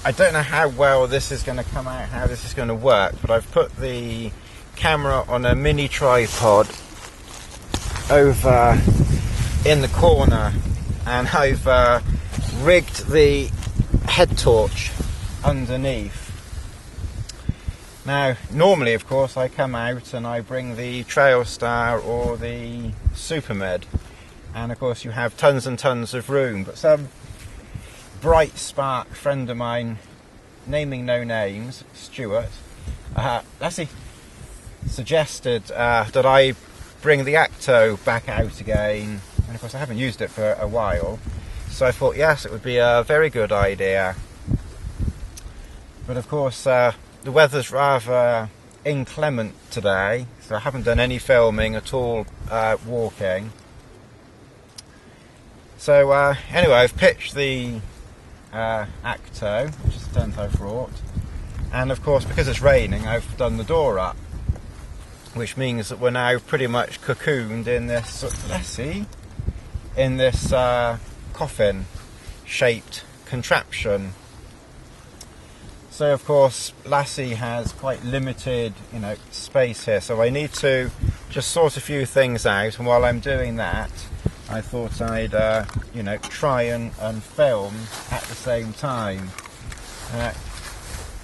I don't know how well this is going to come out, how this is going to work, but I've put the camera on a mini tripod over in the corner, and I've rigged the head torch underneath. Now, normally, of course, I come out and I bring the Trail Star or the Super Med, and of course you have tons and tons of room, but some bright spark friend of mine, naming no names, Stuart, Lassie, suggested that I bring the Akto back out again, and of course I haven't used it for a while, so I thought yes, it would be a very good idea. But of course the weather's rather inclement today, so I haven't done any filming at all walking. So anyway, I've pitched the Akto, which is the tent I've brought, and of course because it's raining I've done the door up, which means that we're now pretty much cocooned in this, let's see, in this coffin shaped contraption. So of course Lassie has quite limited, space here, so I need to just sort a few things out, and while I'm doing that I thought I'd try and film at the same time.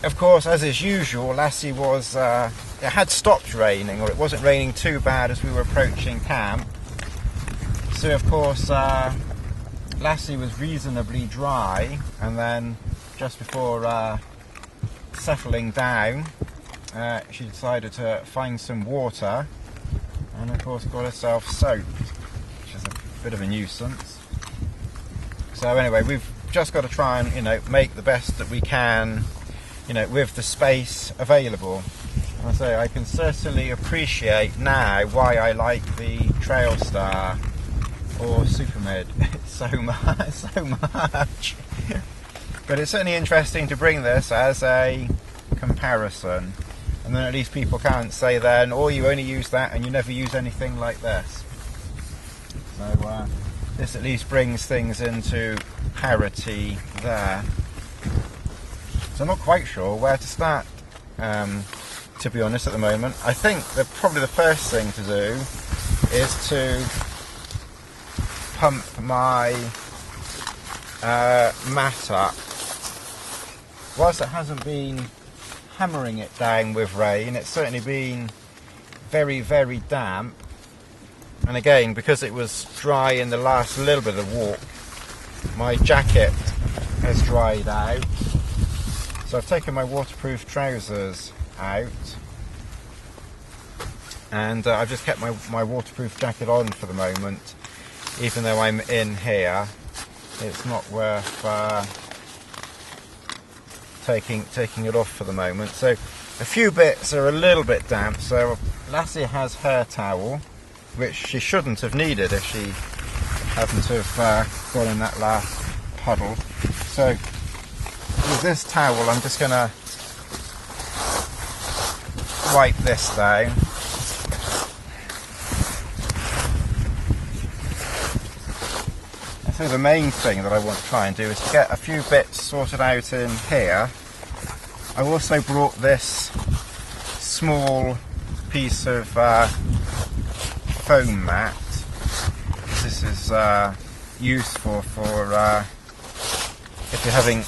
Of course, as is usual, Lassie was it had stopped raining, or it wasn't raining too bad as we were approaching camp, so of course Lassie was reasonably dry, and then just before settling down, she decided to find some water, and of course got herself soaked, which is a bit of a nuisance. So anyway, we've just got to try and make the best that we can, with the space available. And I say I can certainly appreciate now why I like the Trail Star or Super Med so much. But it's certainly interesting to bring this as a comparison, and then at least people can't say then, oh, you only use that and you never use anything like this. So this at least brings things into parity there. So I'm not quite sure where to start, to be honest, at the moment. I think that probably the first thing to do is to pump my mat up. Whilst it hasn't been hammering it down with rain, it's certainly been very, very damp. And again, because it was dry in the last little bit of the walk, my jacket has dried out. So I've taken my waterproof trousers out, and I've just kept my waterproof jacket on for the moment, even though I'm in here. It's not worth taking it off for the moment. So a few bits are a little bit damp, so Lassie has her towel, which she shouldn't have needed if she hadn't have gone in that last puddle. So with this towel I'm just going to wipe this down. So the main thing that I want to try and do is to get a few bits sorted out in here. I also brought this small piece of foam mat. This is useful for if you're having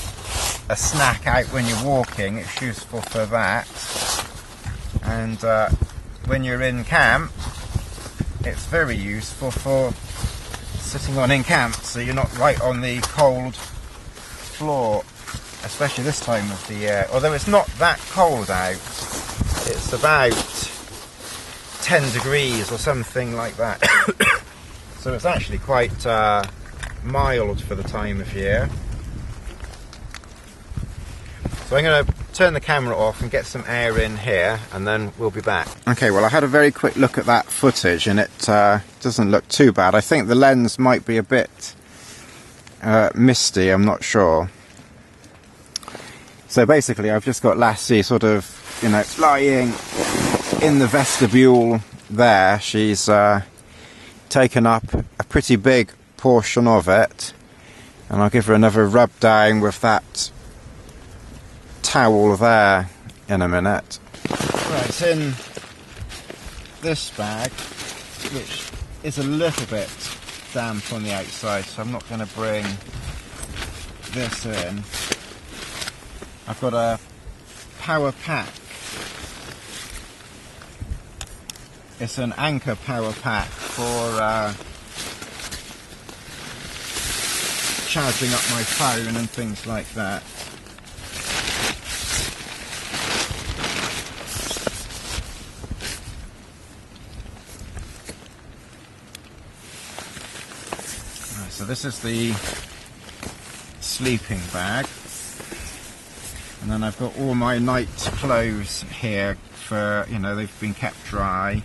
a snack out when you're walking. It's useful for that, and when you're in camp it's very useful for sitting on in camp, so you're not right on the cold floor, especially this time of the year. Although it's not that cold out, it's about 10 degrees or something like that. So it's actually quite mild for the time of year. So I'm going to turn the camera off and get some air in here, and then we'll be back. Okay, well I had a very quick look at that footage, and it doesn't look too bad. I think the lens might be a bit misty, I'm not sure. So basically I've just got Lassie sort of, lying in the vestibule there. She's taken up a pretty big portion of it, and I'll give her another rub down with that towel there in a minute. Right, it's in this bag, which is a little bit damp on the outside, so I'm not going to bring this in. I've got a power pack. It's an anchor power pack for charging up my phone and things like that. Right, so this is the sleeping bag, and then I've got all my night clothes here for, you know, they've been kept dry.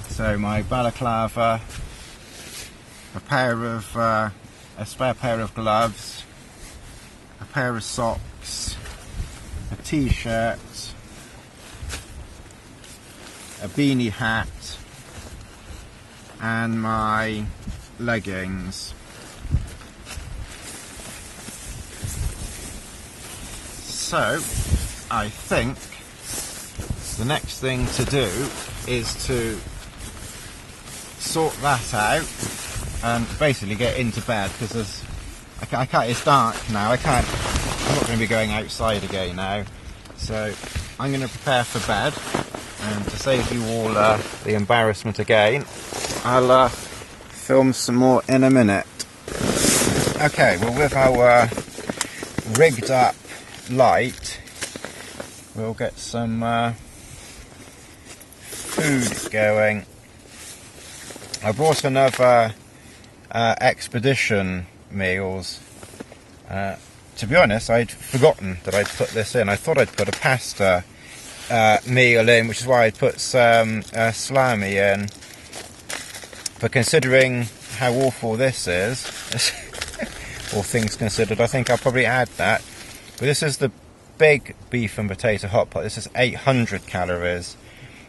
So my balaclava, a spare pair of gloves, a pair of socks, a t-shirt, a beanie hat, and my leggings. So I think the next thing to do is to sort that out and basically get into bed, because I can't, it's dark now, I'm not going to be going outside again now, so I'm going to prepare for bed. And to save you all the embarrassment again, I'll film some more in a minute. Okay, well, with our rigged up light, we'll get some food going. I brought another expedition meals. To be honest, I'd forgotten that I'd put this in. I thought I'd put a pasta meal in, which is why I'd put some salami in. But considering how awful this is, all things considered, I think I'll probably add that. But this is the big beef and potato hot pot. This is 800 calories.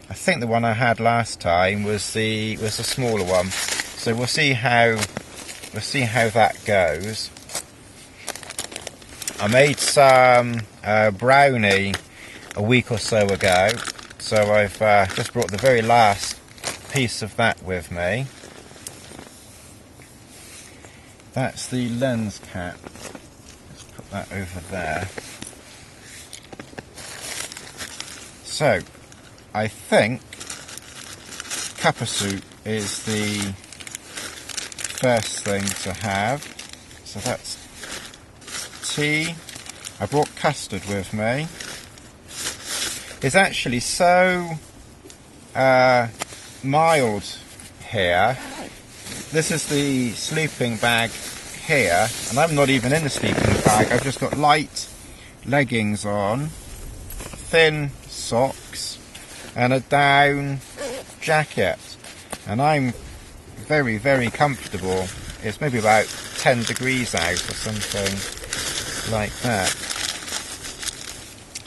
I think the one I had last time was the smaller one. So we'll see how that goes. I made some brownie a week or so ago, so I've just brought the very last piece of that with me. That's the lens cap. Let's put that over there. So I think cup of soup is the first thing to have. So that's tea. I brought custard with me. It's actually so mild here. This is the sleeping bag here, and I'm not even in the sleeping bag. I've just got light leggings on, thin socks, and a down jacket, and I'm very, very comfortable. It's maybe about 10 degrees out or something like that,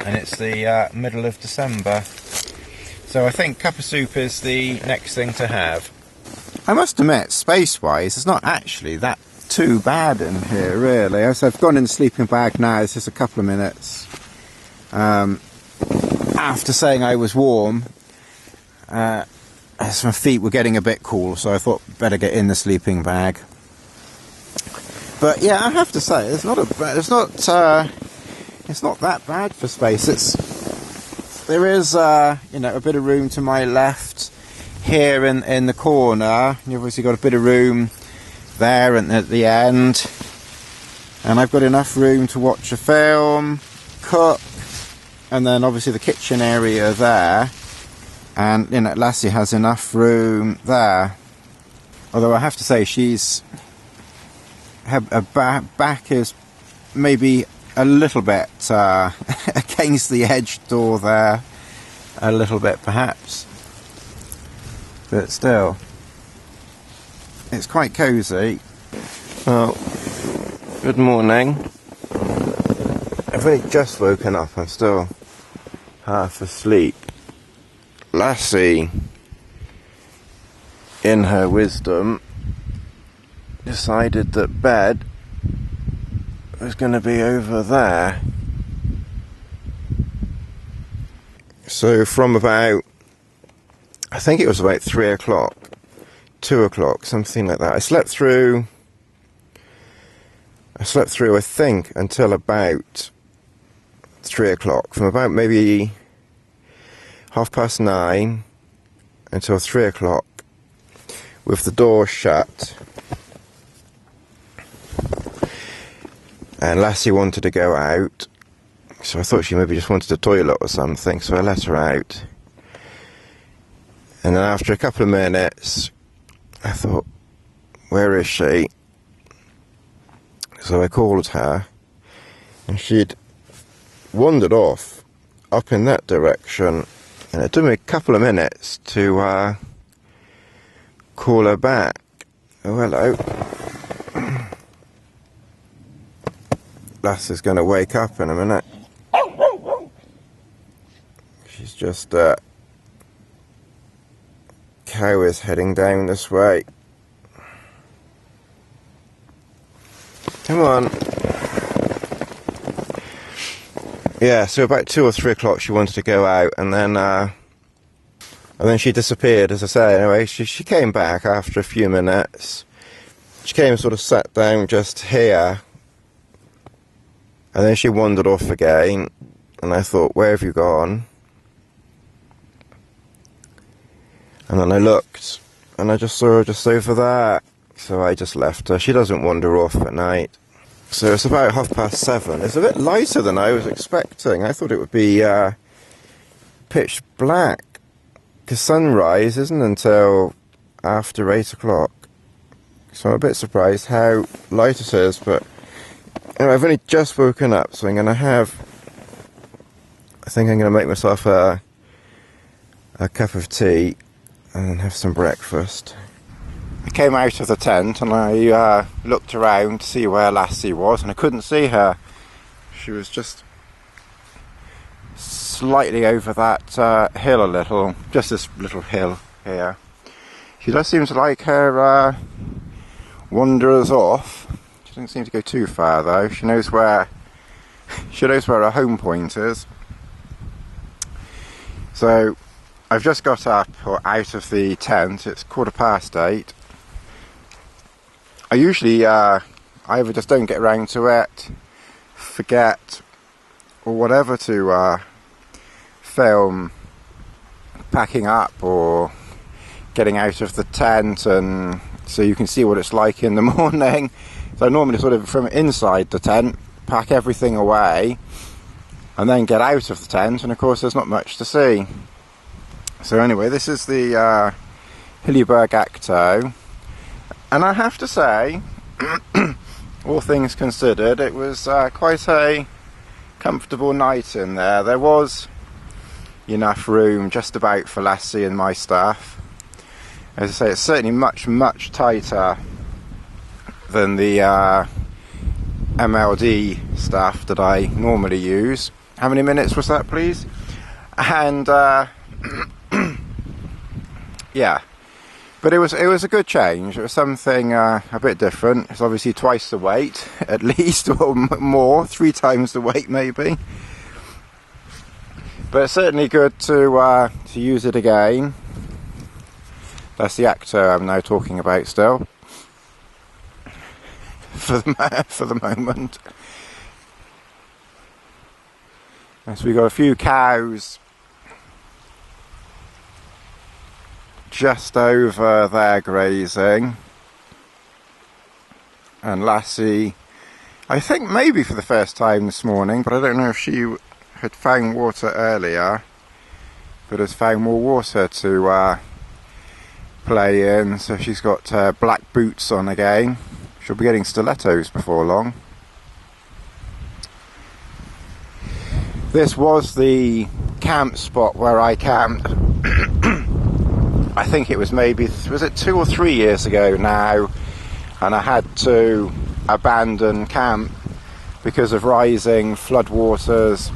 and it's the middle of December, so I think cup of soup is the next thing to have. I must admit, space-wise, it's not actually that too bad in here, really. As I've gone in the sleeping bag now, it's just a couple of minutes after saying I was warm, as my feet were getting a bit cool, so I thought better get in the sleeping bag. But yeah, I have to say, it's not that bad for space. There is you know, a bit of room to my left here in the corner. You've obviously got a bit of room there and at the end, and I've got enough room to watch a film, cook, and then obviously the kitchen area there, and you know, Lassie has enough room there. Although I have to say, her back is maybe a little bit against the edge door there, a little bit perhaps, but still, it's quite cosy. Well, good morning. I've only just woken up, I'm still half asleep. Lassie, in her wisdom, decided that bed was going to be over there. So from about, I think it was about 3 o'clock, 2 o'clock, something like that. I slept through, I think, until about 3 o'clock. From about maybe 9:30 until 3 o'clock, with the door shut. And Lassie wanted to go out, so I thought she maybe just wanted a toilet or something, so I let her out. And then after a couple of minutes, I thought, where is she? So I called her, and she'd wandered off up in that direction, and it took me a couple of minutes to call her back. Oh, hello. Lassie's going to wake up in a minute. She's just, cow is heading down this way. Come on. Yeah, so about 2 or 3 o'clock she wanted to go out, and then she disappeared, as I say. Anyway, she came back after a few minutes. She came and sort of sat down just here, and then she wandered off again, and I thought, where have you gone? And then I looked, and I just saw her just over there, so I just left her. She doesn't wander off at night. So it's about 7:30. It's a bit lighter than I was expecting. I thought it would be pitch black, because sunrise isn't until after 8 o'clock. So I'm a bit surprised how light it is, but anyway, I've only just woken up, so I think I'm going to make myself a cup of tea and have some breakfast. I came out of the tent and I looked around to see where Lassie was, and I couldn't see her. She was just slightly over that hill a little, just this little hill here. She does seem to like her wanderers off. She doesn't seem to go too far though. She knows where her home point is. So I've just got up or out of the tent. It's 8:15. I usually I either just don't get around to it, forget, or whatever to film packing up or getting out of the tent, and so you can see what it's like in the morning. So I normally sort of from inside the tent pack everything away and then get out of the tent, and of course there's not much to see. So anyway, this is the Hillyberg Akto, and I have to say, all things considered, it was quite a comfortable night in there. There was enough room just about for Lassie and my stuff. As I say, it's certainly much, much tighter than the MLD stuff that I normally use. How many minutes was that, please? And yeah, but it was a good change. It was something a bit different. It's obviously twice the weight, at least, or more, 3 times the weight maybe. But it's certainly good to use it again. That's the Akto I'm now talking about still, for the moment. And so we got a few cows just over there grazing, and Lassie, I think maybe for the first time this morning, but I don't know if she had found water earlier, but has found more water to play in. So she's got black boots on again. She'll be getting stilettos before long. This was the camp spot where I camped. I think it was maybe, was it 2 or 3 years ago now, and I had to abandon camp because of rising floodwaters.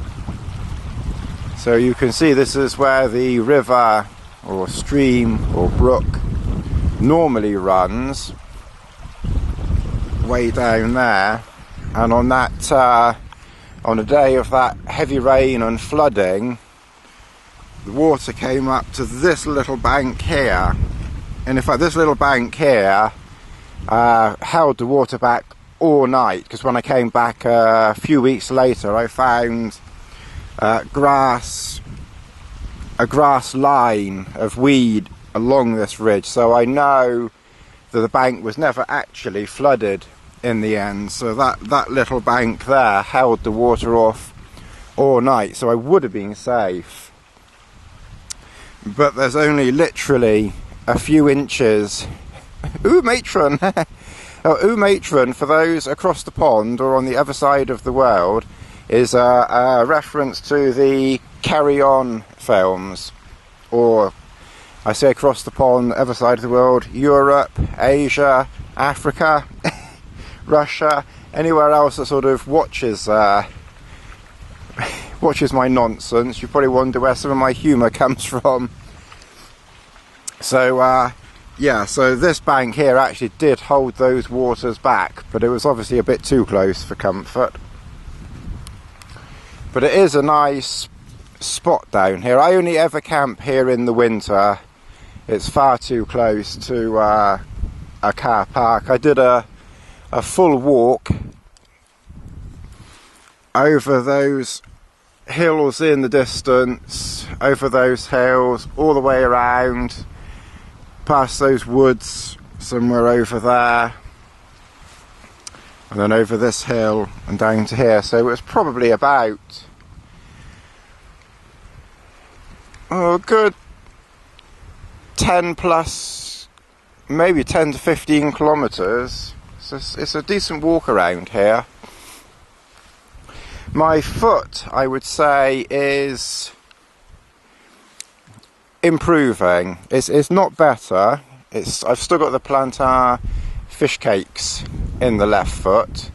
So you can see this is where the river or stream or brook normally runs, way down there. And on that on a day of that heavy rain and flooding, the water came up to this little bank here, and in fact this little bank here held the water back all night, because when I came back a few weeks later I found a grass line of weed along this ridge, so I know that the bank was never actually flooded in the end. So that little bank there held the water off all night, so I would have been safe. But there's only literally a few inches. Ooh, matron! Ooh, matron, for those across the pond or on the other side of the world, is a reference to the Carry On films, or I say across the pond, other side of the world, Europe, Asia, Africa, Russia, anywhere else that sort of watches my nonsense. You probably wonder where some of my humour comes from. So yeah, so this bank here actually did hold those waters back, but it was obviously a bit too close for comfort. But it is a nice spot down here. I only ever camp here in the winter. It's far too close to a car park. I did a full walk over those hills in the distance, over those hills, all the way around, past those woods somewhere over there, and then over this hill and down to here. So it was probably about good 10 plus, maybe 10 to 15 kilometres. So it's a decent walk around here. My foot, I would say, is improving. It's not better. I've still got the plantar fish cakes in the left foot,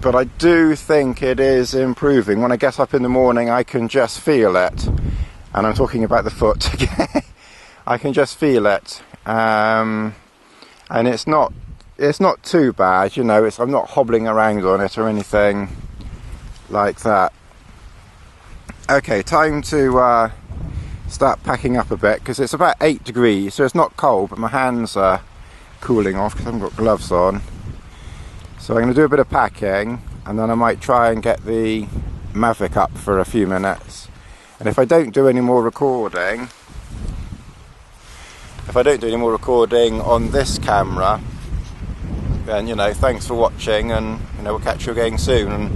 but I do think it is improving. When I get up in the morning, I can just feel it, and I'm talking about the foot again. I can just feel it, and it's not too bad, you know. I'm not hobbling around on it or anything like that. Okay, time to start packing up a bit, because it's about 8 degrees, so it's not cold, but my hands are cooling off because I haven't got gloves on. So I'm going to do a bit of packing, and then I might try and get the Mavic up for a few minutes. And if I don't do any more recording, on this camera, then, you know, thanks for watching, and, you know, we'll catch you again soon. And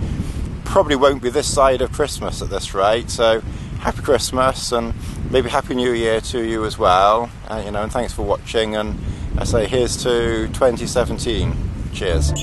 probably won't be this side of Christmas at this rate, so happy Christmas, and maybe Happy New Year to you as well. You know, and thanks for watching, and I say here's to 2017. Cheers.